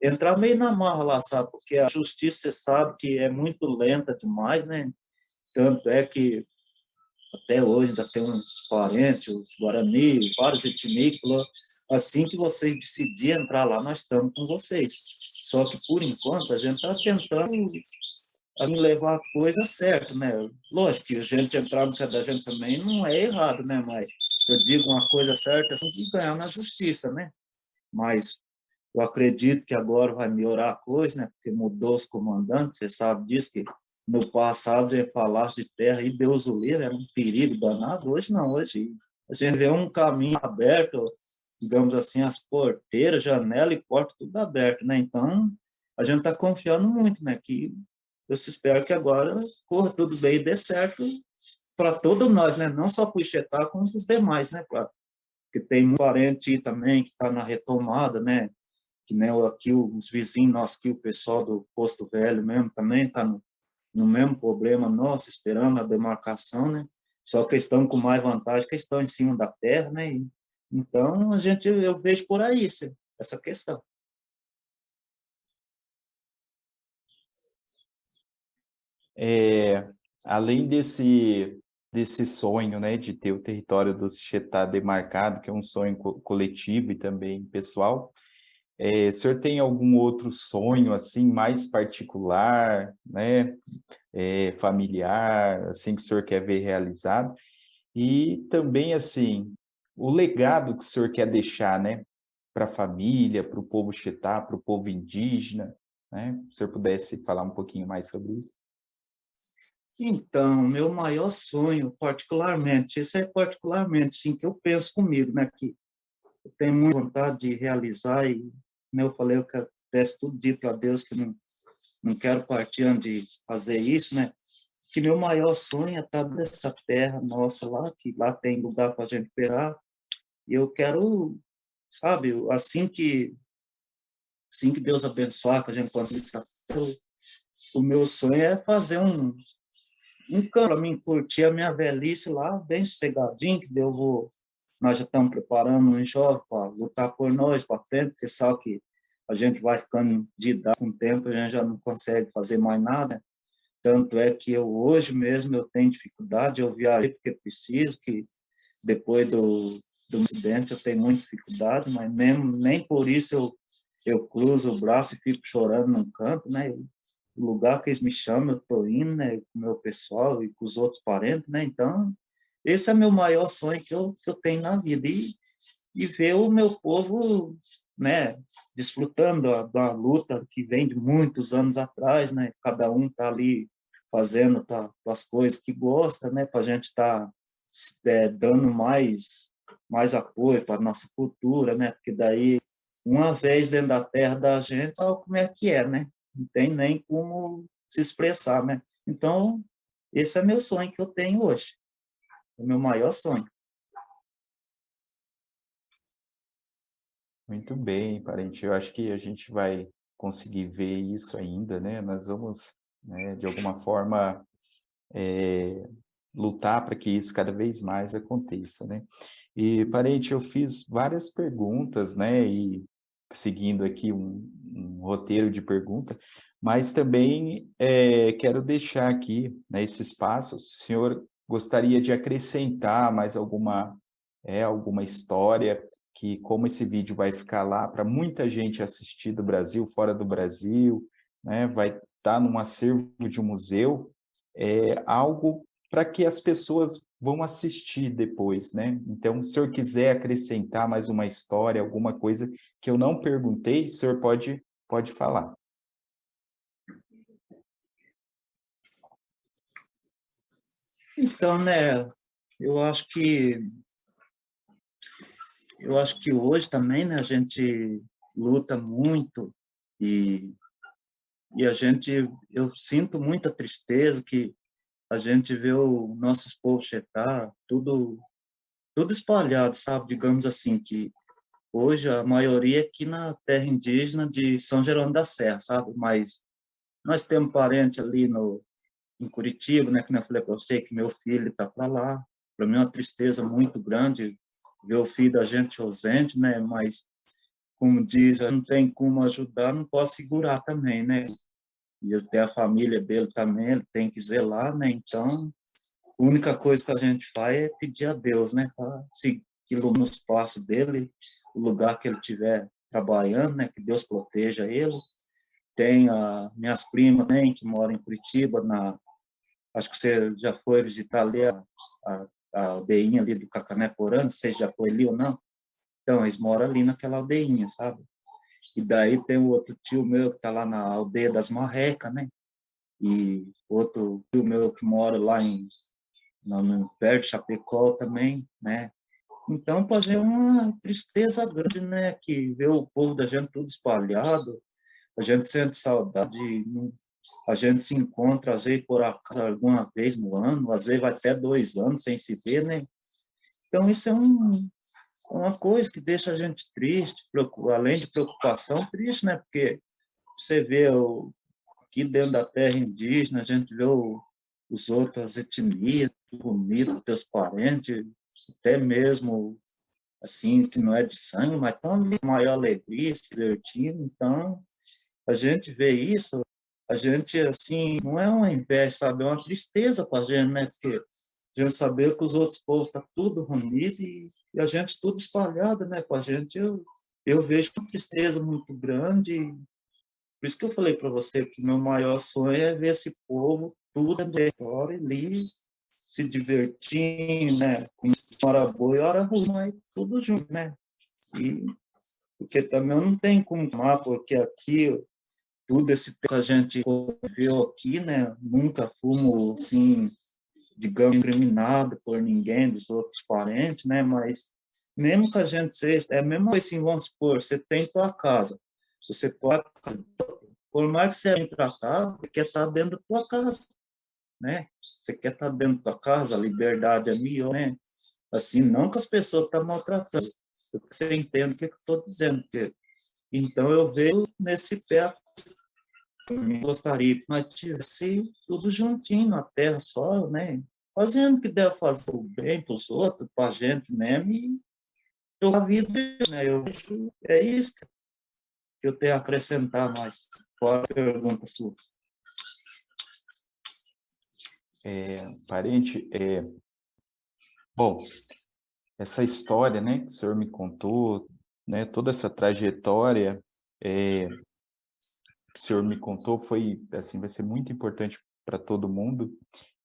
entrar meio na marra lá, sabe? Porque a justiça, você sabe que é muito lenta demais, né? Tanto é que até hoje ainda tem uns parentes, os Guarani, vários etnícolas. Assim que vocês decidirem entrar lá, nós estamos com vocês. Só que, por enquanto, a gente está tentando levar a coisa certa, né? Lógico que a gente entrar no pé da gente também não é errado, né? Mas eu digo uma coisa certa, assim, de ganhar na justiça, né? Mas eu acredito que agora vai melhorar a coisa, né? Porque mudou os comandantes, você sabe disso, que no passado é palácio de terra e Deus o livre, era um perigo danado. Hoje não, hoje a gente vê um caminho aberto, digamos assim, as porteiras, janela e porta tudo aberto, né? Então, a gente está confiando muito, né? Que eu espero que agora corra tudo bem e dê certo para todos nós, né? Não só para o Ixetá, como para os demais, né? Porque tem um parente também que está na retomada, né? Que nem aqui os vizinhos nossos, aqui, o pessoal do Posto Velho mesmo, também está no mesmo problema nosso, esperando a demarcação, né? Só que estão com mais vantagem, que estão em cima da terra, né? Então, eu vejo por aí essa questão. Além desse sonho, né, de ter o território do Xetá demarcado, que é um sonho coletivo e também pessoal, o senhor tem algum outro sonho, assim, mais particular, né, familiar, assim, que o senhor quer ver realizado? E também, assim, o legado que o senhor quer deixar, né, para a família, para o povo Xetá, para o povo indígena, né? Se o senhor pudesse falar um pouquinho mais sobre isso. Então, meu maior sonho, particularmente, esse é particularmente, sim, que eu penso comigo, né, que eu tenho muita vontade de realizar e, como eu falei, eu peço tudo dia para Deus que não quero partir antes de fazer isso, né, que meu maior sonho é estar nessa terra nossa lá, que lá tem lugar para a gente pegar, e eu quero, sabe, assim que Deus abençoar, que a gente conseguir o meu sonho é fazer um campo para mim curtir a minha velhice lá, bem sossegadinho, que nós já estamos preparando um jovem para lutar por nós, para frente, porque sabe que a gente vai ficando de idade com o tempo, a gente já não consegue fazer mais nada. Tanto é que hoje mesmo eu tenho dificuldade, eu viajei porque preciso, que depois do acidente eu tenho muita dificuldade, mas mesmo, nem por isso eu cruzo o braço e fico chorando num canto, né? O lugar que eles me chamam, eu estou indo, né? Com o meu pessoal e com os outros parentes, né? Então, esse é meu maior sonho que eu tenho na vida. E ver o meu povo, né? Desfrutando da luta que vem de muitos anos atrás, né? Cada um está ali fazendo as coisas que gosta, né? Para a gente estar dando mais apoio para a nossa cultura, né? Porque daí, uma vez dentro da terra da gente, sabe como é que é, né? Não tem nem como se expressar, né? Então, esse é meu sonho que eu tenho hoje. É o meu maior sonho. Muito bem, parente. Eu acho que a gente vai conseguir ver isso ainda, né? Nós vamos, né, de alguma forma, lutar para que isso cada vez mais aconteça, né? E, parente, eu fiz várias perguntas, né? E seguindo aqui um roteiro de pergunta, mas também quero deixar aqui, né, esse espaço. O senhor gostaria de acrescentar mais alguma história que, como esse vídeo vai ficar lá para muita gente assistir do Brasil, fora do Brasil, né? Vai estar num acervo de um museu, algo para que as pessoas vão assistir depois, né? Então, se o senhor quiser acrescentar mais uma história, alguma coisa que eu não perguntei, o senhor pode falar. Então, né, eu acho que hoje também, né, a gente luta muito e eu sinto muita tristeza que a gente vê o nossos povos chetar tudo espalhado, sabe? Digamos assim, que hoje a maioria é aqui na terra indígena de São Jerônimo da Serra, sabe? Mas nós temos parente ali em Curitiba, né? Que eu falei para você que meu filho está para lá. Para mim é uma tristeza muito grande ver o filho da gente ausente, né? Mas, como diz, não tem como ajudar, não posso segurar também, né? E ele tem a família dele também, ele tem que zelar, né? Então, a única coisa que a gente faz é pedir a Deus, né? Para seguir nos passos dele, o lugar que ele estiver trabalhando, né? Que Deus proteja ele. Tem minhas primas também, que moram em Curitiba, acho que você já foi visitar ali a, a aldeinha ali do Cacané-Porã, não sei se já foi ali ou não. Então, eles moram ali naquela aldeinha, sabe? E daí tem o outro tio meu que está lá na aldeia das Marrecas, né? E outro tio meu que mora lá perto de Chapecó também, né? Então, fazer uma tristeza grande, né? Que ver o povo da gente tudo espalhado, a gente sente saudade, a gente se encontra, às vezes, por acaso, alguma vez no ano, às vezes vai até 2 anos sem se ver, né? Então, isso é uma coisa que deixa a gente triste, além de preocupação, triste, né? Porque você vê aqui dentro da terra indígena, a gente vê os outras etnias, bonito, com teus parentes, até mesmo assim, que não é de sangue, mas tão ali, maior alegria, se divertindo. Então, a gente vê isso, a gente, assim, não é uma inveja, sabe? É uma tristeza para a gente, né? Porque a gente saber que os outros povos estão tudo reunidos e a gente tudo espalhado, né? Com a gente, eu vejo uma tristeza muito grande. Por isso que eu falei para você que meu maior sonho é ver esse povo tudo embora ali, se divertindo, né? Com hora boa e hora ruim, mas tudo junto, né? E, porque também não tem como tomar, porque aqui, tudo esse tempo que a gente viveu aqui, né? Nunca fomos, assim, digamos, incriminado por ninguém dos outros parentes, né? Mas mesmo que a gente seja, é a mesma coisa assim, vamos supor, você tem tua casa, você pode, por mais que você entre para casa, você quer estar dentro da tua casa, né? Você quer estar dentro da tua casa, a liberdade é melhor, né? Assim, não que as pessoas estão maltratando, você entende o que eu estou dizendo, porque, então eu vejo nesse pé, eu gostaria que nós tivesse tudo juntinho na terra só, né? Fazendo o que deve fazer o bem para os outros, para a gente mesmo, e a vida, né? Eu acho, é isso que eu tenho a acrescentar mais. Fora a pergunta sua. Parente, bom, essa história, né, que o senhor me contou, né, toda essa trajetória que o senhor me contou foi, assim, vai ser muito importante para todo mundo.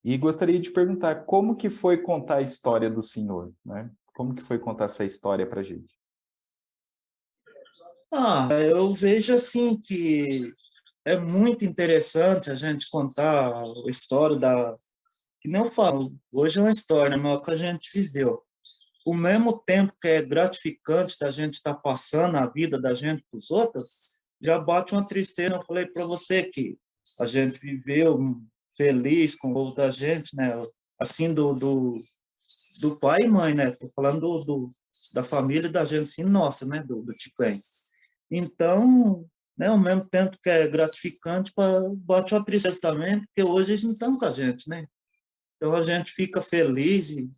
E gostaria de perguntar como que foi contar a história do senhor, né? Como que foi contar essa história para a gente? Eu vejo assim que é muito interessante a gente contar a história que nem eu falo, hoje é uma história, mas é o que a gente viveu. O mesmo tempo que é gratificante da gente estar passando a vida da gente para os outros, já bate uma tristeza. Eu falei para você que a gente viveu feliz com o povo da gente, né? Assim, do pai e mãe, né? Estou falando da família da gente, assim, nossa, né? Do Tiquém. Então, né, ao mesmo tempo que é gratificante, bate uma tristeza também, porque hoje eles não estão com a gente, né? Então a gente fica feliz de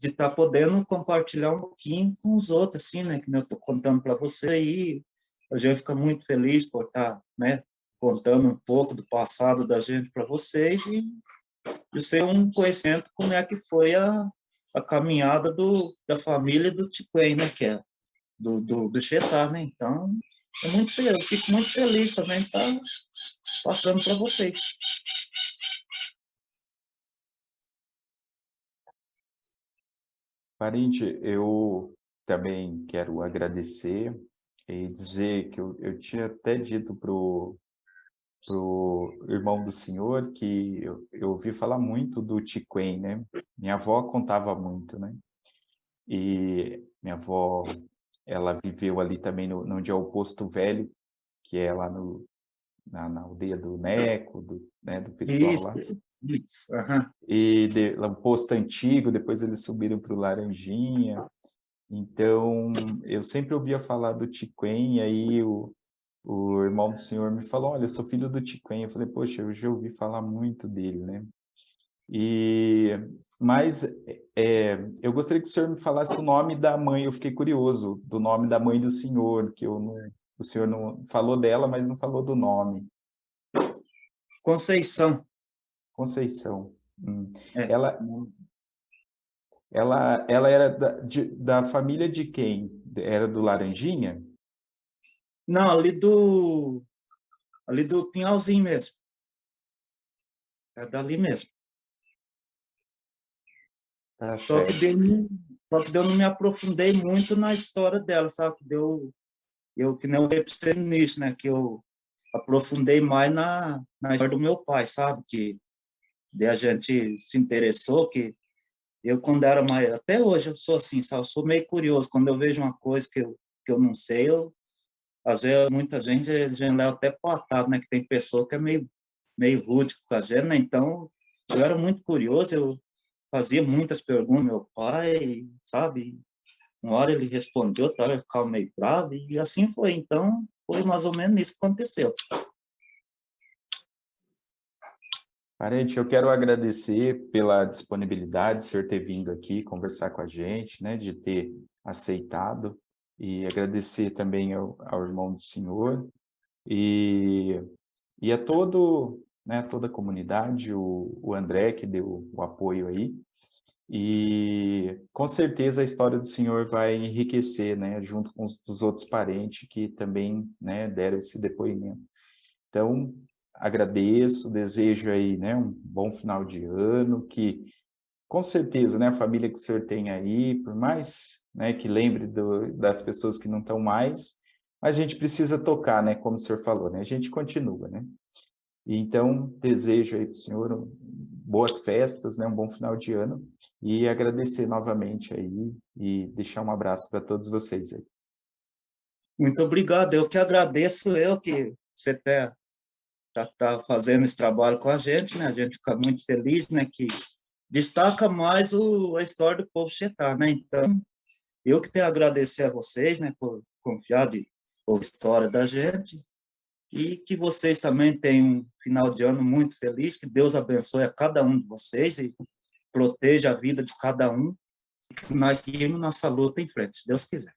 estar podendo compartilhar um pouquinho com os outros, assim, né? Que eu estou contando para você aí. A gente fica muito feliz por estar, né? Contando um pouco do passado da gente para vocês e ser um conhecimento como é que foi a caminhada da família do Tiquém, né? Que é do Xetá, né? Então, eu fico muito feliz também de estar passando para vocês. Parente, eu também quero agradecer e dizer que eu tinha até dito pro irmão do senhor que eu ouvi falar muito do Tiquém, né? Minha avó contava muito, né? E minha avó, ela viveu ali também no onde é o Posto Velho, que é lá na aldeia do Neco, né, do pessoal Isso, lá. isso. Uhum. E lá, um posto antigo, depois eles subiram para o Laranjinha. Então, eu sempre ouvia falar do Tiquém, e aí o irmão do senhor me falou, olha, eu sou filho do Tiquém. Eu falei, poxa, eu já ouvi falar muito dele, né? E mas eu gostaria que o senhor me falasse o nome da mãe. Eu fiquei curioso do nome da mãe do senhor, que o senhor não falou dela, mas não falou do nome. Conceição. Conceição. É. Ela, ela era da família de quem? Era do Laranjinha? Não, ali do Pinhalzinho mesmo. É dali mesmo. Tá Só que certo. eu não me aprofundei muito na história dela, sabe? Que nem eu falei para você nisso, né? Que eu aprofundei mais na história do meu pai, sabe? Que daí a gente se interessou, que eu, quando era mais... Até hoje eu sou assim, sabe? Eu sou meio curioso. Quando eu vejo uma coisa que eu não sei, às vezes, muita gente leva até patado, né? Que tem pessoa que é meio rude com a gente, né? Então, eu era muito curioso, eu fazia muitas perguntas ao meu pai, sabe? Uma hora ele respondeu, outra hora ele ficava meio bravo, e assim foi. Então, foi mais ou menos isso que aconteceu. Parente, eu quero agradecer pela disponibilidade, de o senhor ter vindo aqui conversar com a gente, né, de ter aceitado, e agradecer também ao irmão do senhor, e, e a toda a comunidade, o André, que deu o apoio aí, e com certeza a história do senhor vai enriquecer, né, junto com os dos outros parentes que também, né, deram esse depoimento. Então, agradeço, desejo aí, né, um bom final de ano, que com certeza, né, a família que o senhor tem aí, por mais, né, que lembre das pessoas que não estão mais, mas a gente precisa tocar, né, como o senhor falou, né, a gente continua, né. E então, desejo aí para o senhor boas festas, né, um bom final de ano, e agradecer novamente aí, e deixar um abraço para todos vocês aí. Muito obrigado, eu que agradeço, eu que você tá fazendo esse trabalho com a gente, né? A gente fica muito feliz, né? Que destaca mais a história do povo Chetá, né? Então, eu que tenho a agradecer a vocês, né? Por confiar de a história da gente e que vocês também tenham um final de ano muito feliz, que Deus abençoe a cada um de vocês e proteja a vida de cada um, e que nós seguimos nossa luta em frente, se Deus quiser.